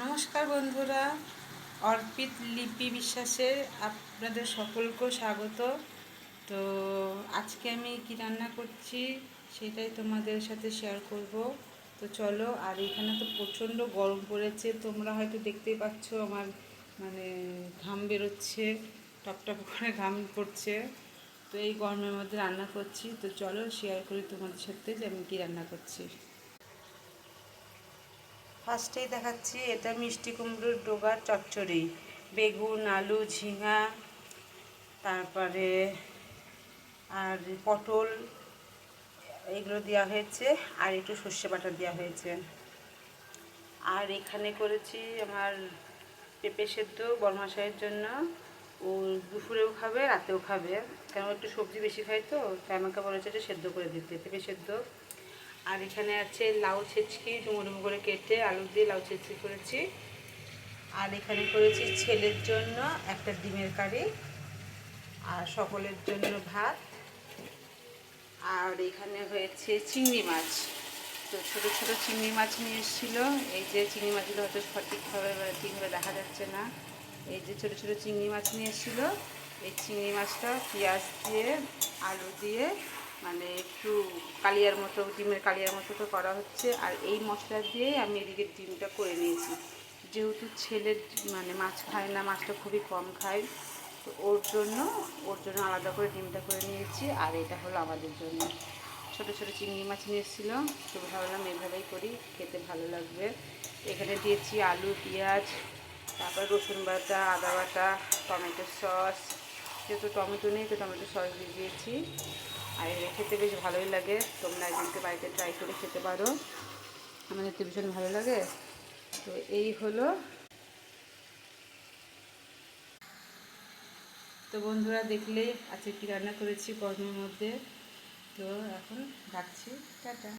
নমস্কার বন্ধুরা, অর্পিত লিপি বিশ্বাসের আপনাদের সকলকে স্বাগত। তো আজকে আমি কি রান্না করছি সেটাই তোমাদের সাথে শেয়ার করব। তো চলো। আর এখানে তো প্রচণ্ড গরম পড়েছে, তোমরা হয়তো দেখতেই পাচ্ছ আমার মানে ঘাম বেরোচ্ছে, টপটপ করে ঘাম পড়ছে। তো এই গরমের মধ্যে রান্না করছি। তো চলো শেয়ার করি তোমাদের সাথে যে আমি কী রান্না করছি। ফার্স্টেই দেখাচ্ছি, এটা মিষ্টি কুমড়োর ডোগার চচ্চড়ি, বেগুন, আলু, ঝিঙা, তারপরে আর পটল, এগুলো দেওয়া হয়েছে, আর একটু সর্ষে বাটা দেওয়া হয়েছে। আর এখানে করেছি আমার পেঁপে সেদ্ধ বরমাসাইয়ের জন্য। ও দুপুরেও খাবে, রাতেও খাবে, কারণ একটু সবজি বেশি খাই, তো তাই আমাকে বলেছে যে সেদ্ধ করে দিতে পেঁপে সেদ্ধ। আর এখানে আছে লাউ ছেঁচকি, ডুমো ডুমো করে কেটে আলু দিয়ে লাউ ছেঁচকি করেছি। আর এখানে করেছি ছেলের জন্য একটা ডিমের কারি, আর সকলের জন্য ভাত। আর এখানে হয়েছে চিংড়ি মাছ। তো ছোটো ছোটো চিংড়ি মাছ নিয়ে এসেছিলো। এই যে চিংড়ি মাছগুলো হয়তো সঠিকভাবে ঠিকভাবে দেখা যাচ্ছে না। এই যে ছোটো ছোটো চিংড়ি মাছ নিয়ে এসেছিলো। এই চিংড়ি মাছটা পেঁয়াজ দিয়ে আলু দিয়ে মানে একটু কালিয়ার মতো, ডিমের কালিয়ার মতো তো করা হচ্ছে। আর এই মশলা দিয়েই আমি এদিকে ডিমটা করে নিয়েছি, যেহেতু ছেলের মানে মাছ খায় না, মাছটা খুবই কম খায়। তো ওর জন্য আলাদা করে ডিমটা করে নিয়েছি। আর এটা হলো আমাদের জন্য। ছোটো ছোটো চিংড়ি মাছ নিয়ে এসেছিলো, তো ভাবলাম এইভাবেই করি, খেতে ভালো লাগবে। এখানে দিয়েছি আলু, পেঁয়াজ, তারপর রসুন বাটা, আদা বাটা, টমেটো সস, যেহেতু টমেটো নেই তো টমেটো সস দিয়ে দিয়েছি। আর এটা খেতে বেশ ভালোই লাগে, তোমরা একদিনকে বাড়িতে ট্রাই করে খেতে পারো, আমাদের তো ভীষণ ভালো লাগে। তো এই হলো। তো বন্ধুরা দেখলে আজকে কী রান্না করেছি গরমের মধ্যে। তো এখন রাখছি, টাটা।